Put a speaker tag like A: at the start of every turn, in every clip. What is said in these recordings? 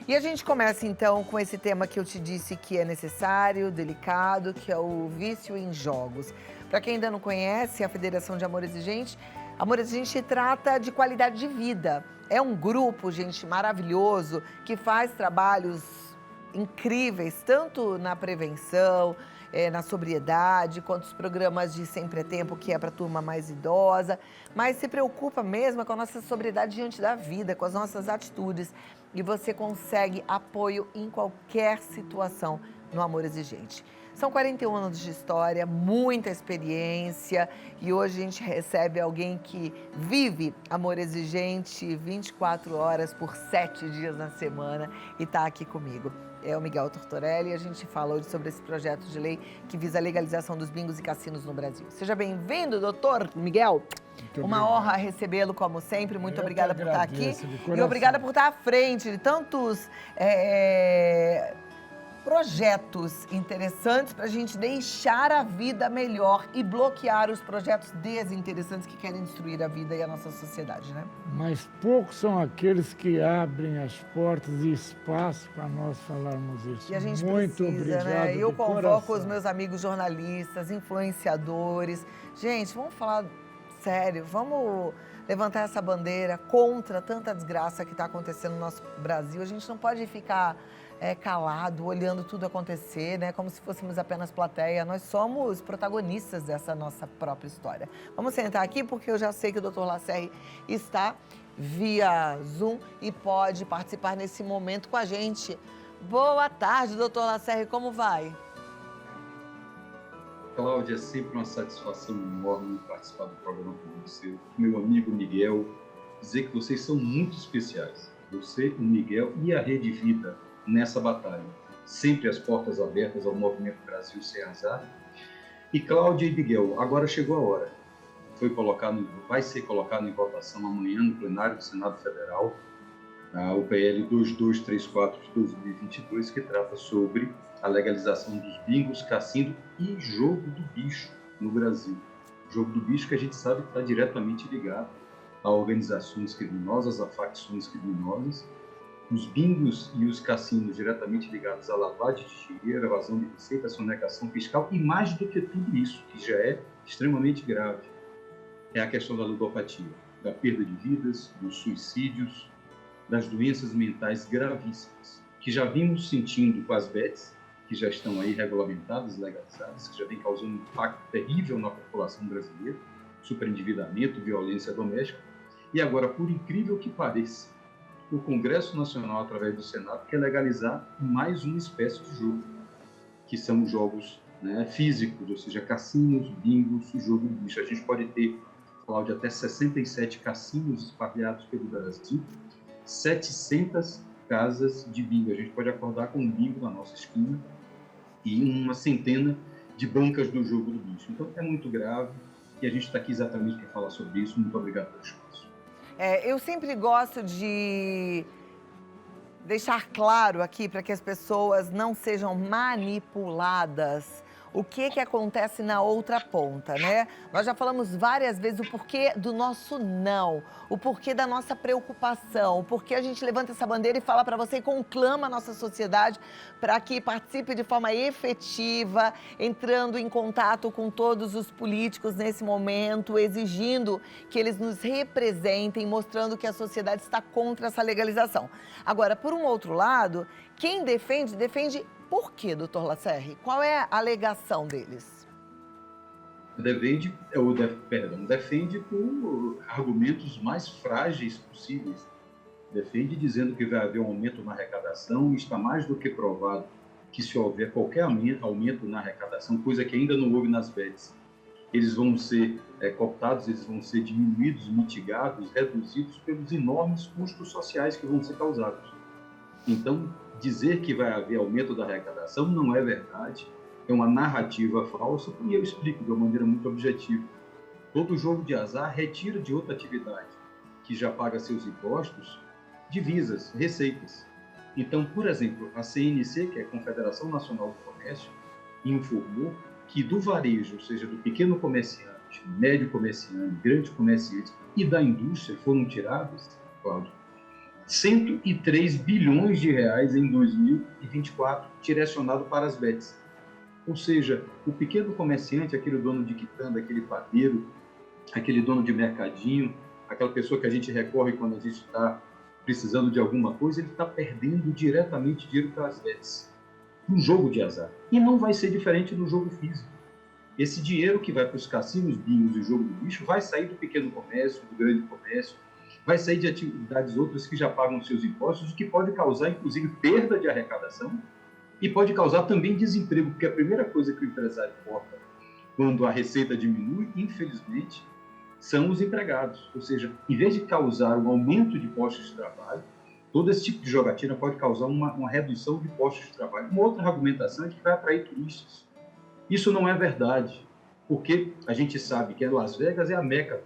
A: E a gente começa então com esse tema que eu te disse que é necessário, delicado, que é o vício em jogos. Para quem ainda não conhece a Federação de Amor Exigente trata de qualidade de vida. É um grupo, gente, maravilhoso, que faz trabalhos incríveis, tanto na prevenção, na sobriedade, quanto os programas de Sempre é Tempo, que é para a turma mais idosa, mas se preocupa mesmo com a nossa sobriedade diante da vida, com as nossas atitudes. E você consegue apoio em qualquer situação no Amor Exigente. São 41 anos de história, muita experiência e hoje a gente recebe alguém que vive Amor Exigente 24 horas por 7 dias na semana e está aqui comigo. É o Miguel Tortorelli e a gente fala hoje sobre esse projeto de lei que visa a legalização dos bingos e cassinos no Brasil. Seja bem-vindo, doutor Miguel. Uma honra recebê-lo, como sempre. Muito obrigada por estar aqui. E obrigada por estar à frente de tantos projetos interessantes para a gente deixar a vida melhor e bloquear os projetos desinteressantes que querem destruir a vida e a nossa sociedade, né?
B: Mas poucos são aqueles que abrem as portas e espaço para nós falarmos isso.
A: E a gente
B: Muito
A: precisa,
B: obrigado,
A: né? Eu
B: de
A: convoco
B: coração.
A: os meus amigos jornalistas, influenciadores. Gente, vamos falar sério, vamos levantar essa bandeira contra tanta desgraça que está acontecendo no nosso Brasil. A gente não pode ficar calado, olhando tudo acontecer, né? Como se fôssemos apenas plateia. Nós somos protagonistas dessa nossa própria história. Vamos sentar aqui porque eu já sei que o Dr. Lacerre está via Zoom e pode participar nesse momento com a gente. Boa tarde, Dr. Lacerre, como vai?
C: Cláudia, é sempre uma satisfação enorme participar do programa com você. Meu amigo Miguel, dizer que vocês são muito especiais. Você, o Miguel e a Rede Vida nessa batalha. Sempre as portas abertas ao Movimento Brasil Sem Azar. E Cláudia e Miguel, agora chegou a hora. Vai ser colocado em votação amanhã no plenário do Senado Federal o PL 2234 de 2022, que trata sobre a legalização dos bingos, cassino e jogo do bicho no Brasil. Jogo do bicho que a gente sabe que está diretamente ligado a organizações criminosas, a facções criminosas. Os bingos e os cassinos diretamente ligados à lavagem de dinheiro, evasão de receita, sonegação fiscal e mais do que tudo isso, que já é extremamente grave, é a questão da ludopatia, da perda de vidas, dos suicídios, das doenças mentais gravíssimas, que já vimos sentindo com as bets, que já estão aí regulamentadas, legalizadas, que já vem causando um impacto terrível na população brasileira, superendividamento, violência doméstica, e agora, por incrível que pareça, o Congresso Nacional, através do Senado, quer legalizar mais uma espécie de jogo, que são jogos físicos, ou seja, cassinos, bingos e jogo do bicho. A gente pode ter, Cláudia, até 67 cassinos espalhados pelo Brasil, 700 casas de bingo. A gente pode acordar com um bingo na nossa esquina e uma centena de bancas do jogo do bicho. Então, é muito grave e a gente está aqui exatamente para falar sobre isso. Muito obrigado pelo espaço.
A: Eu sempre gosto de deixar claro aqui para que as pessoas não sejam manipuladas. O que acontece na outra ponta, né? Nós já falamos várias vezes o porquê do nosso não, o porquê da nossa preocupação, o porquê a gente levanta essa bandeira e fala para você e conclama a nossa sociedade para que participe de forma efetiva, entrando em contato com todos os políticos nesse momento, exigindo que eles nos representem, mostrando que a sociedade está contra essa legalização. Agora, por um outro lado, quem defende por quê, doutor Lacerre? Qual é a alegação deles?
C: Defende por argumentos mais frágeis possíveis. Defende dizendo que vai haver um aumento na arrecadação e está mais do que provado que se houver qualquer aumento na arrecadação, coisa que ainda não houve nas bets, eles vão ser cooptados, eles vão ser diminuídos, mitigados, reduzidos pelos enormes custos sociais que vão ser causados. Então, dizer que vai haver aumento da arrecadação não é verdade, é uma narrativa falsa, e eu explico de uma maneira muito objetiva. Todo jogo de azar retira de outra atividade, que já paga seus impostos, divisas, receitas. Então, por exemplo, a CNC, que é a Confederação Nacional do Comércio, informou que do varejo, ou seja, do pequeno comerciante, médio comerciante, grande comerciante e da indústria foram tirados, Cláudio, 103 bilhões de reais em 2024 direcionado para as bets. Ou seja, o pequeno comerciante, aquele dono de quitanda, aquele padeiro, aquele dono de mercadinho, aquela pessoa que a gente recorre quando a gente está precisando de alguma coisa, ele está perdendo diretamente dinheiro para as bets, no jogo de azar. E não vai ser diferente no jogo físico. Esse dinheiro que vai para os cassinos, bingos e jogo do bicho vai sair do pequeno comércio, do grande comércio, vai sair de atividades outras que já pagam seus impostos, o que pode causar, inclusive, perda de arrecadação e pode causar também desemprego, porque a primeira coisa que o empresário corta quando a receita diminui, infelizmente, são os empregados. Ou seja, em vez de causar um aumento de postos de trabalho, todo esse tipo de jogatina pode causar uma redução de postos de trabalho. Uma outra argumentação é que vai atrair turistas. Isso não é verdade, porque a gente sabe que Las Vegas é a meca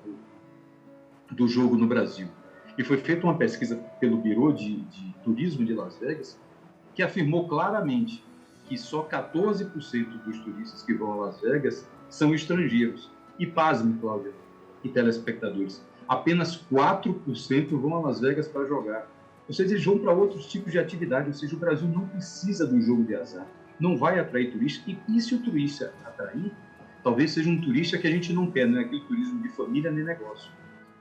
C: do jogo no Brasil. E foi feita uma pesquisa pelo Bureau de Turismo de Las Vegas, que afirmou claramente que só 14% dos turistas que vão a Las Vegas são estrangeiros. E pasme, Cláudia e telespectadores, apenas 4% vão a Las Vegas para jogar. Ou seja, eles vão para outros tipos de atividade. Ou seja, o Brasil não precisa do jogo de azar. Não vai atrair turista. E se o turista atrair, talvez seja um turista que a gente não quer, não é aquele turismo de família nem negócio.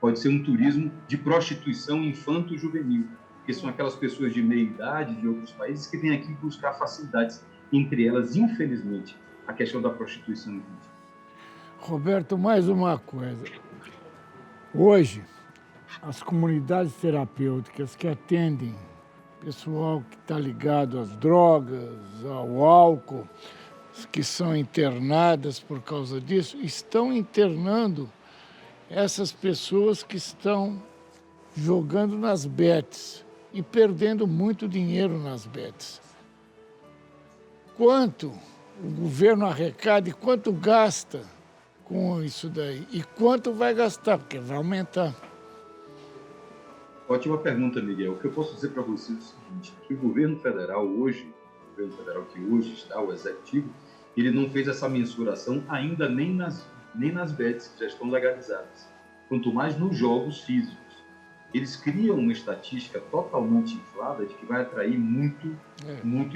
C: Pode ser um turismo de prostituição infanto-juvenil, que são aquelas pessoas de meia idade de outros países que vêm aqui buscar facilidades. Entre elas, infelizmente, a questão da prostituição infantil.
B: Roberto, mais uma coisa. Hoje, as comunidades terapêuticas que atendem pessoal que está ligado às drogas, ao álcool, que são internadas por causa disso, estão internando essas pessoas que estão jogando nas bets e perdendo muito dinheiro nas bets. Quanto o governo arrecada e quanto gasta com isso daí? E quanto vai gastar? Porque vai aumentar.
C: Ótima pergunta, Miguel. O que eu posso dizer para você é o seguinte, que o governo federal hoje, o governo federal que hoje está, o executivo, ele não fez essa mensuração ainda nem nas bets que já estão legalizadas, quanto mais nos jogos físicos. Eles criam uma estatística totalmente inflada de que vai atrair muito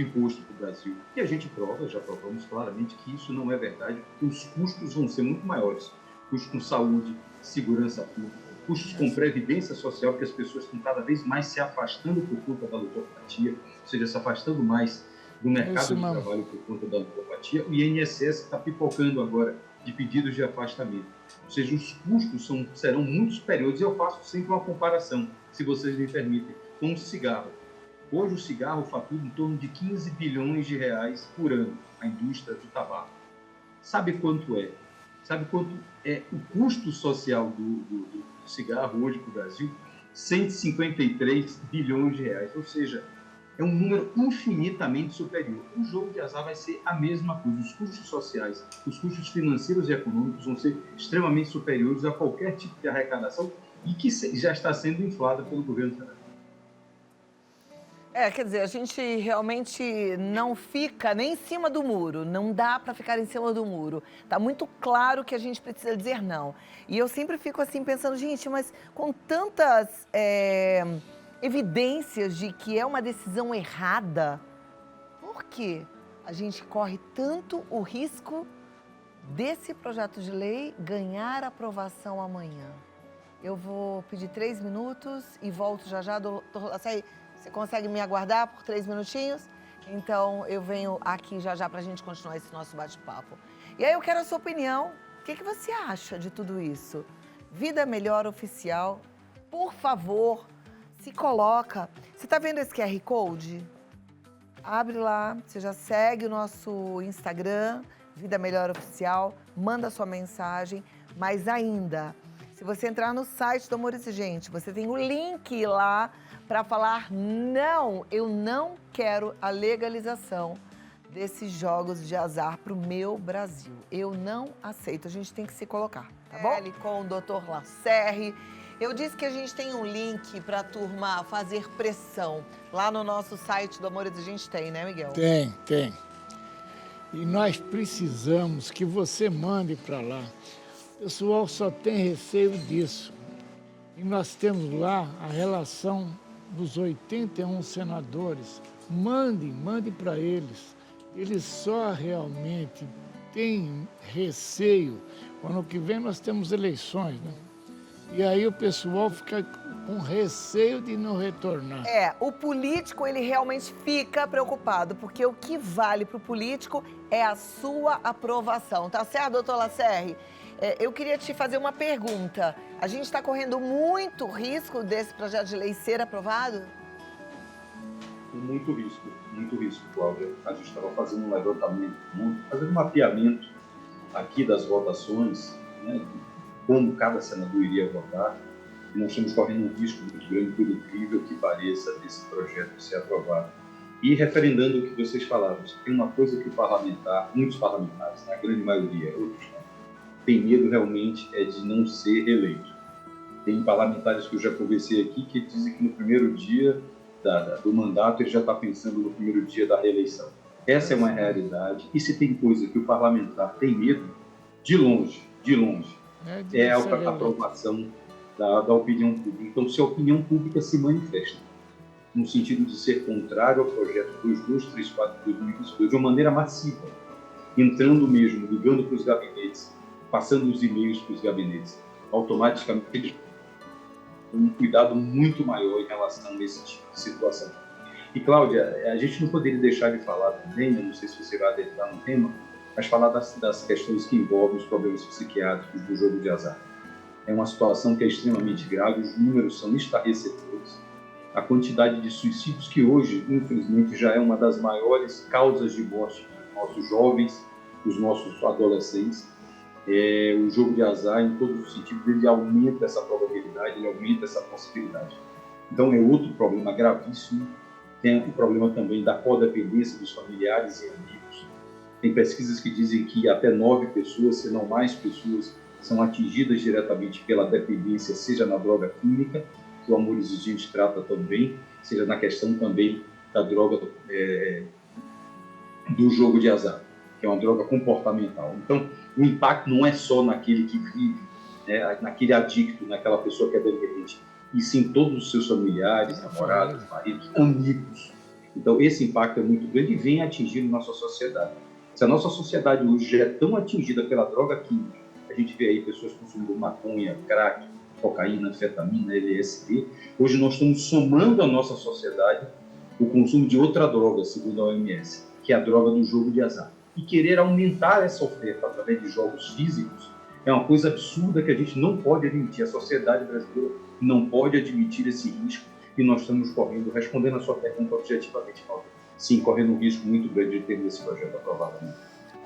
C: imposto para o Brasil. E a gente já provamos claramente que isso não é verdade, porque os custos vão ser muito maiores. Custos com saúde, segurança pública, custos com previdência social, porque as pessoas estão cada vez mais se afastando por conta da ludopatia, ou seja, se afastando mais do mercado de trabalho por conta da ludopatia. O INSS está pipocando agora de pedidos de afastamento. Ou seja, os custos serão muito superiores. E eu faço sempre uma comparação, se vocês me permitem, com o cigarro. Hoje o cigarro fatura em torno de 15 bilhões de reais por ano, a indústria do tabaco. Sabe quanto é? Sabe quanto é o custo social do cigarro hoje para o Brasil? 153 bilhões de reais. Ou seja, é um número infinitamente superior. O jogo de azar vai ser a mesma coisa. Os custos sociais, os custos financeiros e econômicos vão ser extremamente superiores a qualquer tipo de arrecadação e que já está sendo inflada pelo governo federal.
A: Quer dizer, a gente realmente não fica nem em cima do muro, não dá para ficar em cima do muro. Tá muito claro que a gente precisa dizer não. E eu sempre fico assim pensando, gente, mas com tantas evidências de que é uma decisão errada, por que a gente corre tanto o risco desse projeto de lei ganhar aprovação amanhã? Eu vou pedir 3 minutos e volto já já. Doutor Lacerre, você consegue me aguardar por 3 minutinhos? Então, eu venho aqui já já para a gente continuar esse nosso bate-papo. E aí eu quero a sua opinião. O que você acha de tudo isso? Vida Melhor Oficial, por favor, se coloca. Você está vendo esse QR Code? Abre lá, você já segue o nosso Instagram, Vida Melhor Oficial, manda sua mensagem, mas ainda, se você entrar no site do Amor Exigente, você tem o link lá para falar, não, eu não quero a legalização desses jogos de azar para o meu Brasil. Eu não aceito, a gente tem que se colocar, tá bom? Com o Dr. Lacerre. Eu disse que a gente tem um link para a turma fazer pressão. Lá no nosso site do Amor Exigente tem, né, Miguel?
B: Tem. E nós precisamos que você mande para lá. O pessoal só tem receio disso. E nós temos lá a relação dos 81 senadores, mande para eles. Eles só realmente têm receio. O ano que vem nós temos eleições, né? E aí o pessoal fica com receio de não retornar.
A: O político, ele realmente fica preocupado, porque o que vale para o político é a sua aprovação. Tá certo, doutor Lacerre? Eu queria te fazer uma pergunta. A gente está correndo muito risco desse projeto de lei ser aprovado?
C: Muito risco, Cláudia. A gente estava fazendo um levantamento, fazendo um mapeamento aqui das votações, né, de como cada senador iria votar. E nós estamos correndo um risco muito grande, por incrível que pareça, desse projeto ser aprovado. E referendando o que vocês falaram, tem uma coisa que muitos parlamentares, a grande maioria, outros não, tem medo realmente de não ser eleito. Tem parlamentares que eu já conversei aqui que dizem que no primeiro dia do mandato ele já está pensando no primeiro dia da reeleição. Essa é uma realidade. E se tem coisa que o parlamentar tem medo, de longe, é a aprovação da opinião pública. Então, se a opinião pública se manifesta no sentido de ser contrário ao projeto 2234 de 2022 de uma maneira massiva, entrando mesmo, ligando para os gabinetes, passando os e-mails para os gabinetes, automaticamente um cuidado muito maior em relação a esse tipo de situação. E, Cláudia, a gente não poderia deixar de falar também, eu não sei se você vai adentrar no tema, mas falar das questões que envolvem os problemas psiquiátricos do jogo de azar. É uma situação que é extremamente grave, os números são estarrecedores. A quantidade de suicídios que hoje, infelizmente, já é uma das maiores causas de morte dos nossos jovens, dos nossos adolescentes. O jogo de azar, em todos os sentidos, ele aumenta essa probabilidade, ele aumenta essa possibilidade. Então, é outro problema gravíssimo. Tem o problema também da codependência dos familiares e amigos. Tem pesquisas que dizem que até 9 pessoas, se não mais pessoas, são atingidas diretamente pela dependência, seja na droga química, que o Amor Exigente trata também, seja na questão também da droga do jogo de azar, que é uma droga comportamental. Então, o impacto não é só naquele que vive, naquele adicto, naquela pessoa que é dependente, e sim todos os seus familiares, namorados, maridos, amigos. Então, esse impacto é muito grande e vem atingindo nossa sociedade. Se a nossa sociedade hoje já é tão atingida pela droga química, a gente vê aí pessoas consumindo maconha, crack, cocaína, anfetamina, LSD, hoje nós estamos somando à nossa sociedade o consumo de outra droga, segundo a OMS, que é a droga do jogo de azar. E querer aumentar essa oferta através de jogos físicos é uma coisa absurda que a gente não pode admitir. A sociedade brasileira não pode admitir esse risco e nós estamos correndo, respondendo a sua pergunta objetivamente, Paulo, sim, correndo um risco muito grande de ter esse projeto aprovado.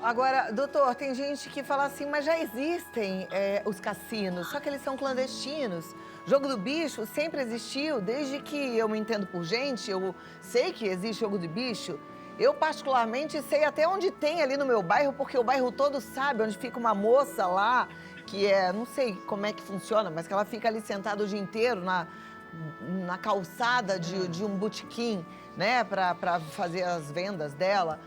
A: Agora, doutor, tem gente que fala assim, mas já existem os cassinos, só que eles são clandestinos. Jogo do bicho sempre existiu, desde que eu me entendo por gente, eu sei que existe jogo do bicho. Eu, particularmente, sei até onde tem ali no meu bairro, porque o bairro todo sabe onde fica uma moça lá, que não sei como é que funciona, mas que ela fica ali sentada o dia inteiro na calçada de um botequim, né, para fazer as vendas dela.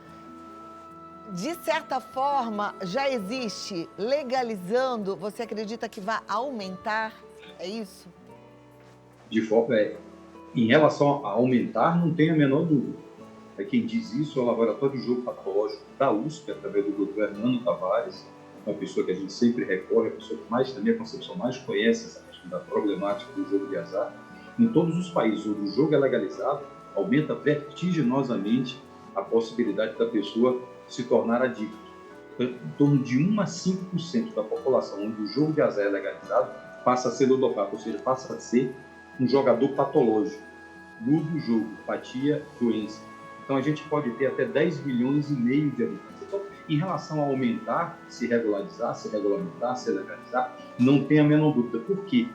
A: De certa forma, já existe legalizando, você acredita que vai aumentar? É isso?
C: De forma, em relação a aumentar, não tem a menor dúvida. Quem diz isso é o Laboratório de Jogo Patológico da USP, através do Dr. Hernando Tavares, uma pessoa que a gente sempre recorre, a pessoa que mais, na minha concepção, mais conhece essa questão da problemática do jogo de azar. Em todos os países onde o jogo é legalizado, aumenta vertiginosamente a possibilidade da pessoa se tornar adicto. Em torno de 1 a 5% da população onde o jogo de azar é legalizado passa a ser ludopata, ou seja, passa a ser um jogador patológico. Muda o jogo, apatia, doença. Então, a gente pode ter até 10 milhões e meio de habitantes. Então, em relação a aumentar, se regularizar, se regulamentar, se legalizar, não tem a menor dúvida. Por quê?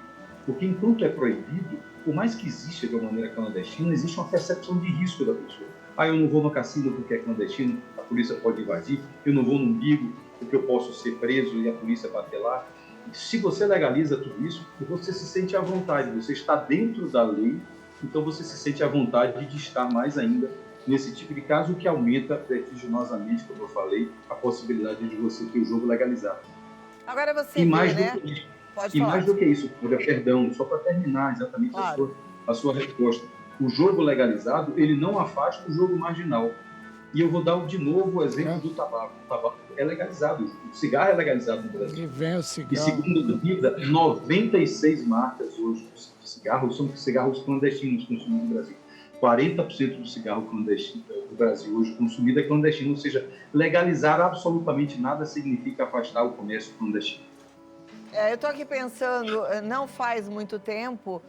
C: Porque enquanto é proibido, por mais que exista de uma maneira clandestina, existe uma percepção de risco da pessoa. Eu não vou no cassino porque é clandestino, a polícia pode invadir. Eu não vou no umbigo porque eu posso ser preso e a polícia bater lá. Se você legaliza tudo isso, você se sente à vontade, você está dentro da lei, então você se sente à vontade de estar mais ainda nesse tipo de caso, o que aumenta vertiginosamente, como eu falei, a possibilidade de você ter o jogo legalizado.
A: Agora você vê, né?
C: Mais do que isso, perdão, só para terminar exatamente a sua resposta. O jogo legalizado, ele não afasta o jogo marginal. E eu vou dar de novo o exemplo do tabaco. O tabaco é legalizado, o cigarro é legalizado no Brasil.
B: E vem o cigarro.
C: E segundo a Vida, 96 marcas hoje de cigarros são cigarros clandestinos consumidos no Brasil. 40% do cigarro clandestino do Brasil hoje consumido é clandestino, ou seja, legalizar absolutamente nada significa afastar o comércio clandestino.
A: Eu estou aqui pensando, não faz muito tempo,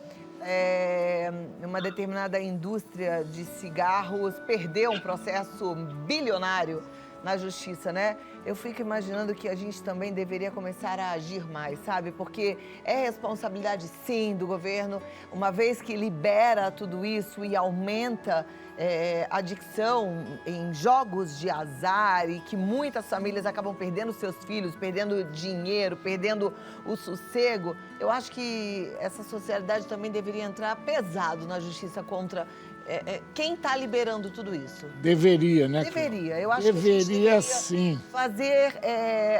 A: uma determinada indústria de cigarros perdeu um processo bilionário na justiça, né? Eu fico imaginando que a gente também deveria começar a agir mais, sabe? Porque é responsabilidade, sim, do governo, uma vez que libera tudo isso e aumenta a adicção em jogos de azar e que muitas famílias acabam perdendo seus filhos, perdendo dinheiro, perdendo o sossego. Eu acho que essa sociedade também deveria entrar pesado na justiça contra quem está liberando tudo isso.
B: Deveria, né?
A: Deveria. Eu acho que a gente
B: deveria sim.
A: fazer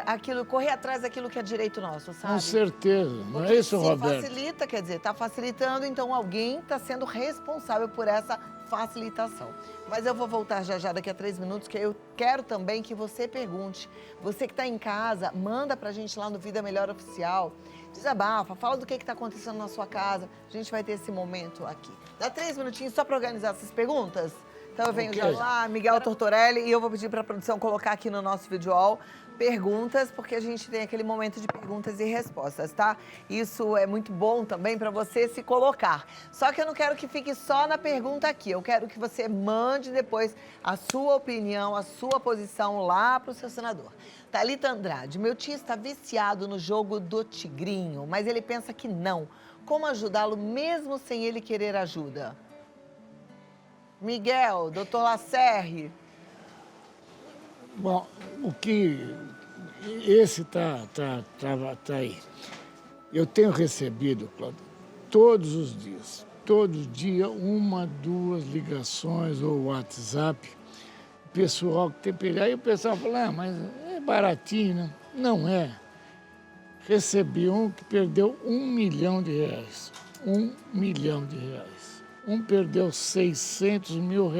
A: aquilo, correr atrás daquilo que é direito nosso, sabe?
B: Com certeza. Não
A: Porque
B: é isso,
A: se
B: Roberto?
A: facilita, quer dizer, está facilitando, então alguém está sendo responsável por essa facilitação. Mas eu vou voltar já daqui a 3 minutos, que eu quero também que você pergunte. Você que está em casa, manda pra gente lá no Vida Melhor Oficial. Desabafa, fala do que está acontecendo na sua casa. A gente vai ter esse momento aqui. Dá 3 minutinhos só para organizar essas perguntas? Então eu venho já lá, Miguel Tortorelli, e eu vou pedir para a produção colocar aqui no nosso videoall perguntas, porque a gente tem aquele momento de perguntas e respostas, tá? Isso é muito bom também para você se colocar. Só que eu não quero que fique só na pergunta aqui, eu quero que você mande depois a sua opinião, a sua posição lá para o seu senador. Thalita Andrade, meu tio está viciado no jogo do tigrinho, mas ele pensa que não. Como ajudá-lo mesmo sem ele querer ajuda? Miguel, doutor Lacerre.
B: Bom, o que... Esse tá aí. Eu tenho recebido, Cláudio, todos os dias, todo dia, 1, 2 ligações ou WhatsApp, pessoal que tem pegado. Aí o pessoal fala, mas é baratinho, né? Não é. Recebi um que perdeu R$1 milhão. R$1 milhão. Um perdeu R$600 mil,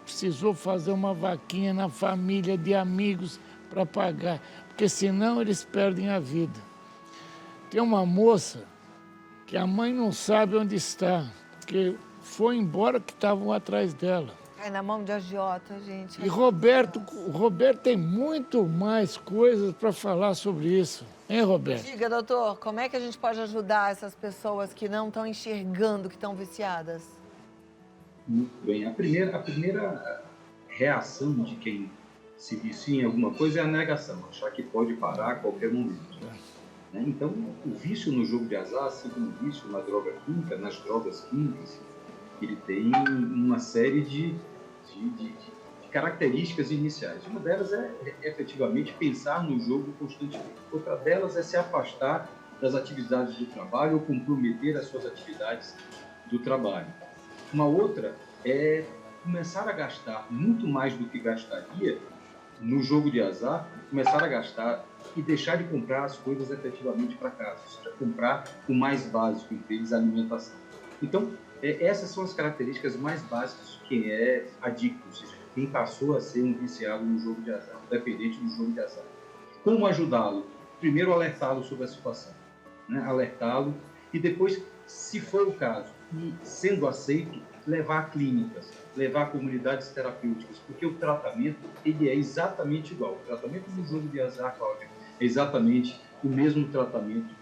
B: precisou fazer uma vaquinha na família de amigos para pagar, porque senão eles perdem a vida. Tem uma moça que a mãe não sabe onde está, porque foi embora que estavam atrás dela.
A: Cai na mão de agiota, gente.
B: E Roberto tem muito mais coisas para falar sobre isso. Hein, Roberto?
A: Diga, doutor, como é que a gente pode ajudar essas pessoas que não estão enxergando que estão viciadas?
C: Muito bem. A primeira reação de quem se vicia em alguma coisa é a negação, achar que pode parar a qualquer momento. Né? Então, o vício no jogo de azar, assim como o vício na droga química, nas drogas químicas, ele tem uma série de características iniciais. Uma delas é efetivamente pensar no jogo constantemente. Outra delas é se afastar das atividades do trabalho ou comprometer as suas atividades do trabalho. Uma outra é começar a gastar muito mais do que gastaria no jogo de azar, começar a gastar e deixar de comprar as coisas efetivamente para casa, ou seja, comprar o mais básico, entre eles a alimentação. Então, essas são as características mais básicas de quem é adicto, ou seja, quem passou a ser um viciado no jogo de azar, um dependente do jogo de azar. Como ajudá-lo? Primeiro, alertá-lo sobre a situação, né? Alertá-lo e depois, se for o caso, e sendo aceito, levar a clínicas, levar a comunidades terapêuticas, porque o tratamento ele é exatamente igual. O tratamento do jogo de azar, Cláudia, é exatamente o mesmo tratamento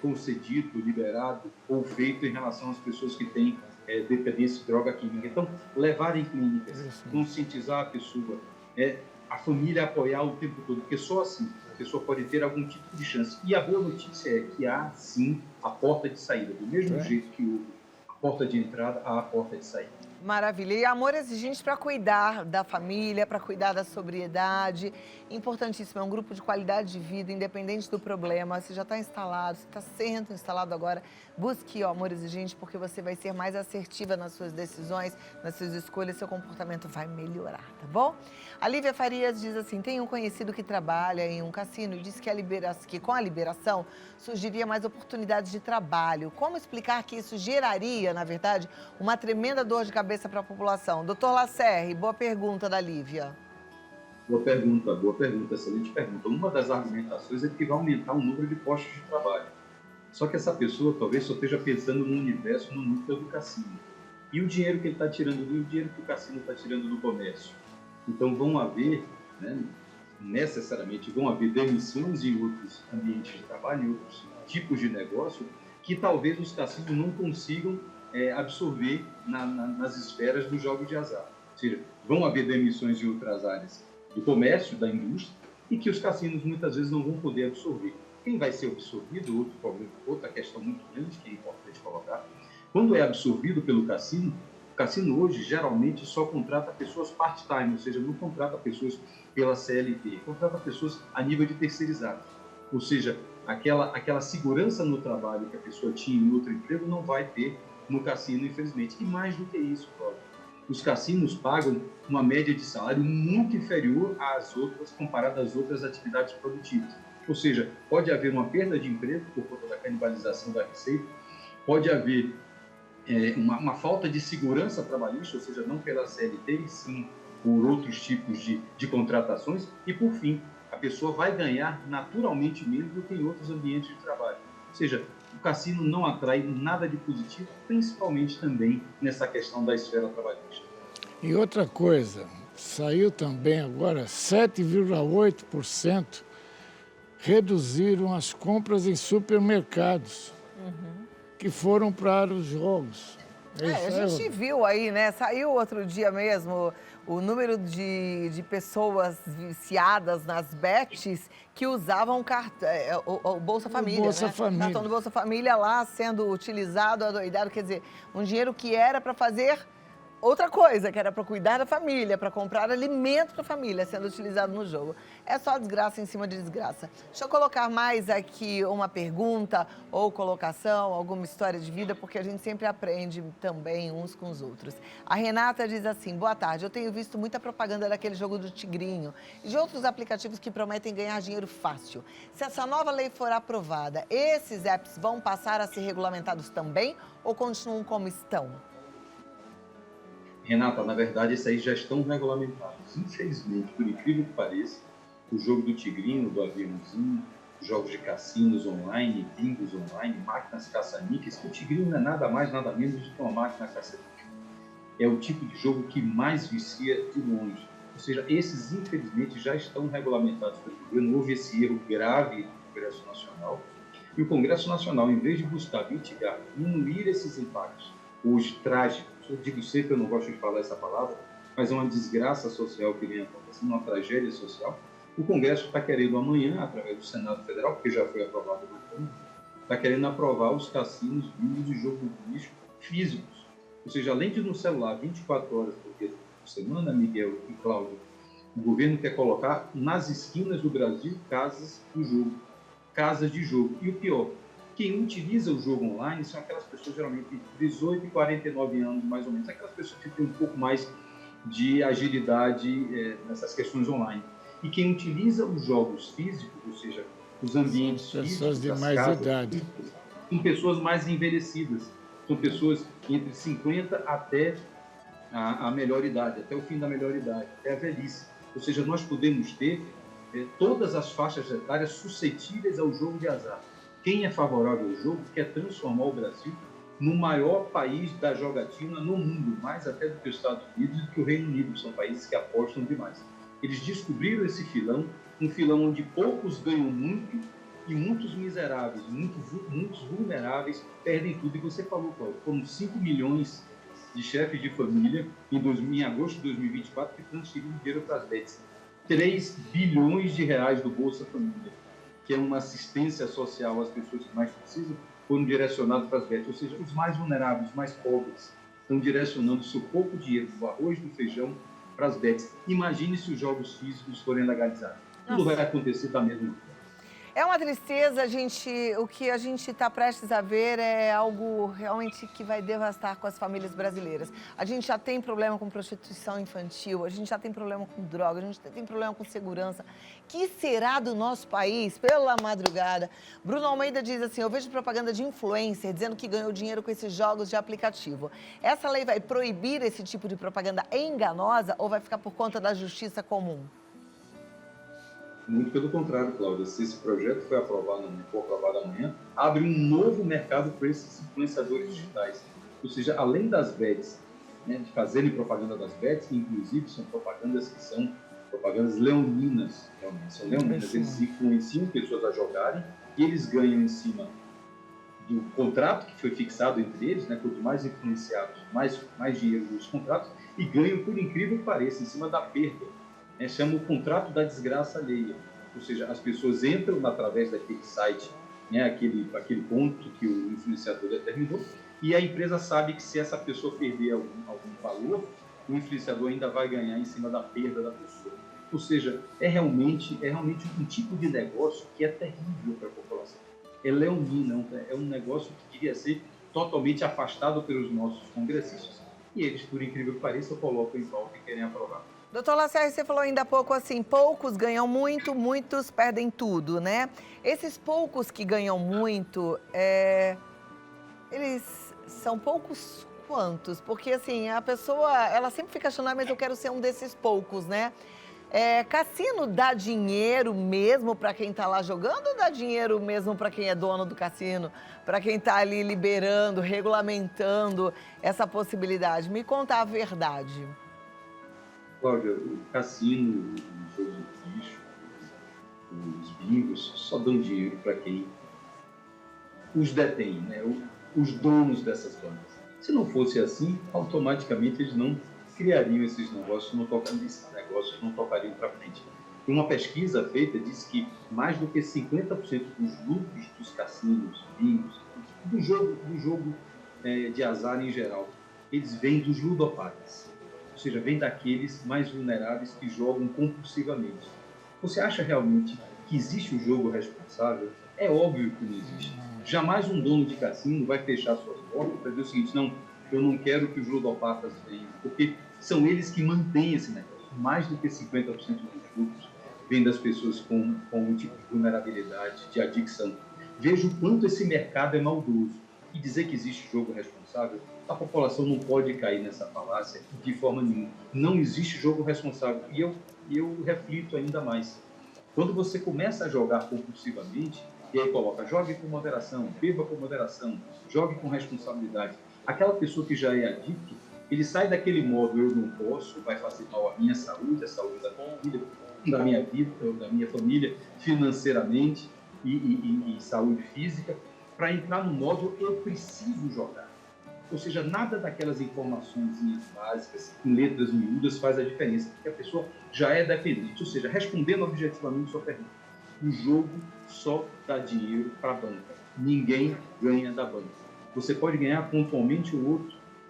C: concedido, liberado ou feito em relação às pessoas que têm dependência de droga química. Então, levar em clínicas, conscientizar a pessoa, a família apoiar o tempo todo, porque só assim a pessoa pode ter algum tipo de chance. E a boa notícia é que há, sim, a porta de saída. Do mesmo jeito que houve a porta de entrada, há a porta de saída.
A: Maravilha. E amor exigente para cuidar da família, para cuidar da sobriedade. Importantíssimo, é um grupo de qualidade de vida, independente do problema. Você já está instalado, você está sendo instalado agora. Busque o amor exigente, porque você vai ser mais assertiva nas suas decisões, nas suas escolhas, seu comportamento vai melhorar, tá bom? A Lívia Farias diz assim, tem um conhecido que trabalha em um cassino e disse que com a liberação surgiria mais oportunidades de trabalho. Como explicar que isso geraria, na verdade, uma tremenda dor de cabeça para a população? Doutor Lacerre, boa pergunta da Lívia.
C: Boa pergunta, excelente pergunta. Uma das argumentações é que vai aumentar o número de postos de trabalho. Só que essa pessoa talvez só esteja pensando no universo, no núcleo do cassino. E o dinheiro que ele está tirando e o dinheiro que o cassino está tirando do comércio. Então vão haver, necessariamente, vão haver demissões em outros ambientes de trabalho, em outros tipos de negócio, que talvez os cassinos não consigam absorver nas esferas do jogo de azar. Ou seja, vão haver demissões em outras áreas do comércio, da indústria, e que os cassinos muitas vezes não vão poder absorver. Quem vai ser absorvido, outro problema, outra questão muito grande que é importante colocar, quando é absorvido pelo cassino, o cassino hoje geralmente só contrata pessoas part-time, ou seja, não contrata pessoas pela CLT, contrata pessoas a nível de terceirizados. Ou seja, aquela segurança no trabalho que a pessoa tinha em outro emprego não vai ter no cassino, infelizmente. E mais do que isso, Cláudio, os cassinos pagam uma média de salário muito inferior às outras, comparada às outras atividades produtivas. Ou seja, pode haver uma perda de emprego por conta da canibalização da receita, pode haver uma falta de segurança trabalhista, ou seja, não pela CLT, e sim por outros tipos de contratações, e por fim, a pessoa vai ganhar naturalmente menos do que em outros ambientes de trabalho. Ou seja, o cassino não atrai nada de positivo, principalmente também nessa questão da esfera trabalhista.
B: E outra coisa, saiu também agora 7,8% reduziram as compras em supermercados, que foram para os jogos.
A: A gente viu aí, né? Saiu outro dia mesmo o número de pessoas viciadas nas bets que usavam o Bolsa Família,
B: Bolsa Família.
A: Cartão do Bolsa Família lá sendo utilizado, adoidado, quer dizer, um dinheiro que era para fazer outra coisa, que era para cuidar da família, para comprar alimento para a família, sendo utilizado no jogo. É só desgraça em cima de desgraça. Deixa eu colocar mais aqui uma pergunta ou colocação, alguma história de vida, porque a gente sempre aprende também uns com os outros. A Renata diz assim, boa tarde, eu tenho visto muita propaganda daquele jogo do Tigrinho e de outros aplicativos que prometem ganhar dinheiro fácil. Se essa nova lei for aprovada, esses apps vão passar a ser regulamentados também ou continuam como estão?
C: Renata, na verdade, esses aí já estão regulamentados. Infelizmente, por incrível que pareça, o jogo do Tigrinho, do aviãozinho, jogos de cassinos online, bingos online, máquinas caça-níqueis, que o Tigrinho não é nada mais, nada menos do que uma máquina caça-níqueis. É o tipo de jogo que mais vicia de longe. Ou seja, esses, infelizmente, já estão regulamentados pelo governo. Houve esse erro grave no Congresso Nacional. E o Congresso Nacional, em vez de buscar mitigar, diminuir esses impactos, hoje trágicos, eu digo sempre, eu não gosto de falar essa palavra, mas é uma desgraça social que vem acontecendo, uma tragédia social. O Congresso está querendo amanhã, através do Senado Federal, porque já foi aprovado na Câmara, está querendo aprovar os cassinos, bingos de jogo místico físicos. Ou seja, além de no celular 24 horas por dia por semana, Miguel e Cláudio, o governo quer colocar nas esquinas do Brasil casas do jogo, casas de jogo. E o pior, quem utiliza o jogo online são aquelas pessoas geralmente de 18 e 49 anos, mais ou menos, aquelas pessoas que têm um pouco mais de agilidade nessas questões online. E quem utiliza os jogos físicos, ou seja, os ambientes
B: são
C: físicos,
B: pessoas de mais idade,
C: são pessoas mais envelhecidas, são pessoas entre 50 até a melhor idade, até o fim da melhor idade, até a velhice. Ou seja, nós podemos ter todas as faixas etárias suscetíveis ao jogo de azar. Quem é favorável ao jogo quer transformar o Brasil no maior país da jogatina no mundo, mais até do que os Estados Unidos e do que o Reino Unido. São países que apostam demais. Eles descobriram esse filão, um filão onde poucos ganham muito e muitos miseráveis, muitos vulneráveis perdem tudo. E você falou, Cláudio, foram 5 milhões de chefes de família em agosto de 2024 que transferiram dinheiro para as bets. 3 bilhões de reais do Bolsa Família, que é uma assistência social às pessoas que mais precisam, foram direcionados para as bets, ou seja, os mais vulneráveis, os mais pobres. estão direcionando seu pouco dinheiro do arroz e do feijão para as bets. Imagine se os jogos físicos forem legalizados. Tudo vai acontecer da mesma forma.
A: É uma tristeza, o que a gente está prestes a ver é algo realmente que vai devastar com as famílias brasileiras. A gente já tem problema com prostituição infantil, a gente já tem problema com droga, a gente tem problema com segurança. Que será do nosso país pela madrugada? Bruno Almeida diz assim, eu vejo propaganda de influencer dizendo que ganhou dinheiro com esses jogos de aplicativo. Essa lei vai proibir esse tipo de propaganda enganosa ou vai ficar por conta da justiça comum?
C: Muito pelo contrário, Cláudia. Se esse projeto for aprovado amanhã, abre um novo mercado para esses influenciadores digitais. Ou seja, além das bets, né, de fazerem propaganda das bets, que inclusive são propagandas que são propagandas leoninas. São leoninas, eles influenciam pessoas a jogarem e eles ganham em cima do contrato que foi fixado entre eles, né? Quanto mais influenciados, mais dinheiro nos contratos, e ganham, por incrível que pareça, em cima da perda. Chama o contrato da desgraça alheia. Ou seja, as pessoas entram através daquele site, né, aquele ponto que o influenciador determinou, e a empresa sabe que se essa pessoa perder algum valor, o influenciador ainda vai ganhar em cima da perda da pessoa. Ou seja, é realmente um tipo de negócio que é terrível para a população. É leonino, é um negócio que devia ser totalmente afastado pelos nossos congressistas. E eles, por incrível que pareça, colocam em pauta e querem aprovar.
A: Doutor Lacerda, você falou ainda há pouco assim, poucos ganham muito, muitos perdem tudo, né? Esses poucos que ganham muito, eles são poucos quantos? Porque assim, a pessoa, ela sempre fica achando, mas eu quero ser um desses poucos, né? Cassino dá dinheiro mesmo para quem está lá jogando ou dá dinheiro mesmo para quem é dono do cassino? Para quem está ali liberando, regulamentando essa possibilidade? Me conta a verdade.
C: Cláudia, o cassino, os jogos de bicho, os bingos, só dão dinheiro para quem os detém, né? Os donos dessas bandas. Se não fosse assim, automaticamente eles não criariam esses negócios, não tocariam para frente. Uma pesquisa feita diz que mais do que 50% dos lucros dos cassinos, bingos, do jogo de azar em geral, eles vêm dos ludopatas. Ou seja, vem daqueles mais vulneráveis que jogam compulsivamente. Você acha realmente que existe um jogo responsável? É óbvio que não existe. Jamais um dono de cassino vai fechar suas portas para dizer o seguinte, não, eu não quero que os ludopatas venham, porque são eles que mantêm esse negócio. Mais do que 50% dos lucros vem das pessoas com um tipo de vulnerabilidade, de adicção. Veja o quanto esse mercado é maldoso. E dizer que existe jogo responsável, a população não pode cair nessa falácia de forma nenhuma. Não existe jogo responsável. E eu reflito ainda mais. Quando você começa a jogar compulsivamente, e aí coloca, jogue com moderação, beba com moderação, jogue com responsabilidade. Aquela pessoa que já é adicto, ele sai daquele modo, eu não posso, vai fazer mal à minha saúde, à saúde da minha vida, da minha família, financeiramente e saúde física, para entrar no modo eu preciso jogar. Ou seja, nada daquelas informações básicas, com letras miúdas, faz a diferença, porque a pessoa já é dependente. Ou seja, respondendo objetivamente sua pergunta, o jogo só dá dinheiro para a banca. Ninguém ganha da banca. Você pode ganhar pontualmente ou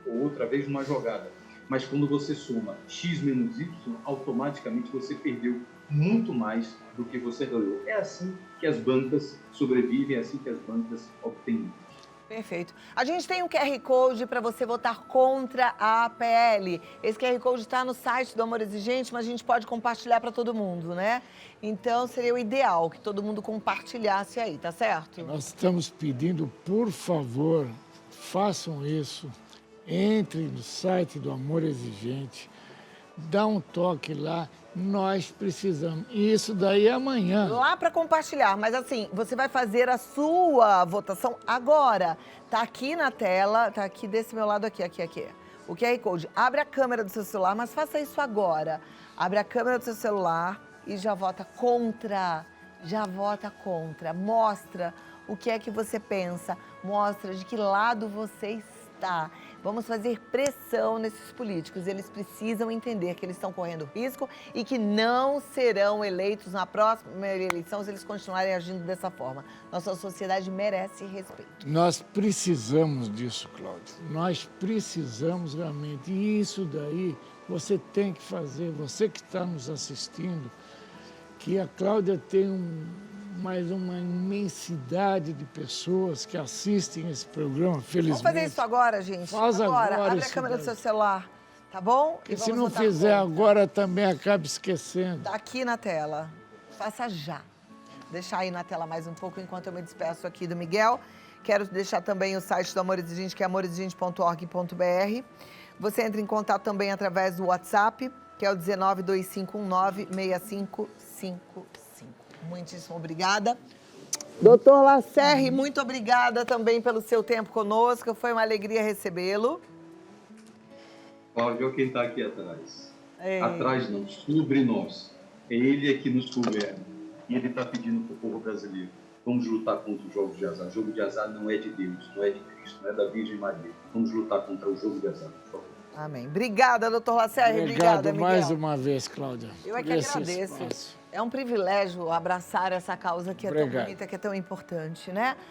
C: outra vez numa jogada, mas quando você soma X menos Y, automaticamente você perdeu muito mais do que você ganhou. É assim que as bancas sobrevivem, é assim que as bancas obtêm lucros.
A: Perfeito. A gente tem um QR Code para você votar contra a PL. Esse QR Code está no site do Amor Exigente, mas a gente pode compartilhar para todo mundo, né? Então, seria o ideal que todo mundo compartilhasse aí, tá certo?
B: Nós estamos pedindo, por favor, façam isso. Entre no site do Amor Exigente, dá um toque lá, nós precisamos. E isso daí é amanhã.
A: Lá para compartilhar, mas assim, você vai fazer a sua votação agora. Tá aqui na tela, tá aqui desse meu lado aqui. O QR Code. Abre a câmera do seu celular, mas faça isso agora. Abre a câmera do seu celular e já vota contra. Já vota contra. Mostra o que é que você pensa. Mostra de que lado você está. Vamos fazer pressão nesses políticos. Eles precisam entender que eles estão correndo risco e que não serão eleitos na próxima eleição se eles continuarem agindo dessa forma. Nossa sociedade merece respeito.
B: Nós precisamos disso, Cláudia. Nós precisamos realmente. E isso daí você tem que fazer, você que está nos assistindo, que a Cláudia tem mais uma imensidade de pessoas que assistem esse programa, felizmente.
A: Vamos fazer isso agora, gente?
B: Faz agora
A: Abre a
B: isso
A: câmera do
B: daí.
A: seu celular, tá bom?
B: Porque se não fizer agora, também acaba esquecendo.
A: Tá aqui na tela. Faça já. Deixar aí na tela mais um pouco enquanto eu me despeço aqui do Miguel. Quero deixar também o site do Amor Exigente, que é amorexigente.org.br. Você entra em contato também através do WhatsApp, que é o 1925196555. Muitíssimo obrigada. Doutor Lacerre, muito obrigada também pelo seu tempo conosco. Foi uma alegria recebê-lo.
C: Cláudio, olha quem está aqui atrás.
A: Ei.
C: Atrás não, sobre nós. É ele que nos governa. E ele está pedindo para o povo brasileiro. Vamos lutar contra o jogo de azar. O jogo de azar não é de Deus, não é de Cristo, não é da Virgem Maria. Vamos lutar contra o jogo de azar, por favor.
A: Amém. Obrigada, doutor Lacerre. Obrigada, Miguel.
B: mais uma vez, Cláudia.
A: Eu é que
B: Esse
A: agradeço.
B: espaço.
A: É um privilégio abraçar essa causa que é tão
B: Obrigado.
A: bonita, que é tão importante, né?